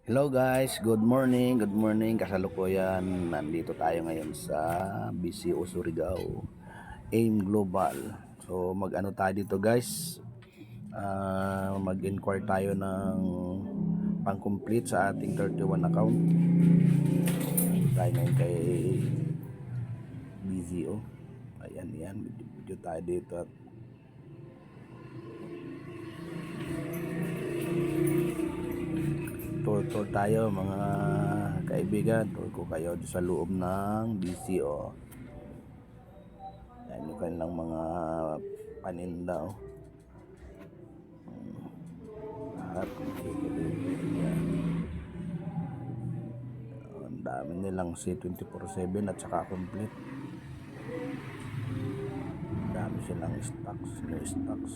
Hello guys, good morning, good morning. Kasalukuyan, nandito tayo ngayon sa BCO Surigao, AIM Global. So mag-ano tayo dito guys, mag-inquire tayo ng pang-complete sa ating 31 account. Tayo ngayon kay BCO. Ayan, yan, video tayo dito at tour tayo mga kaibigan. Tour ko kayo sa loob ng BCO. Yan yung kanilang mga paninda. At ang dami nilang C24/7 at saka complete. Ang dami silang stocks, new stocks.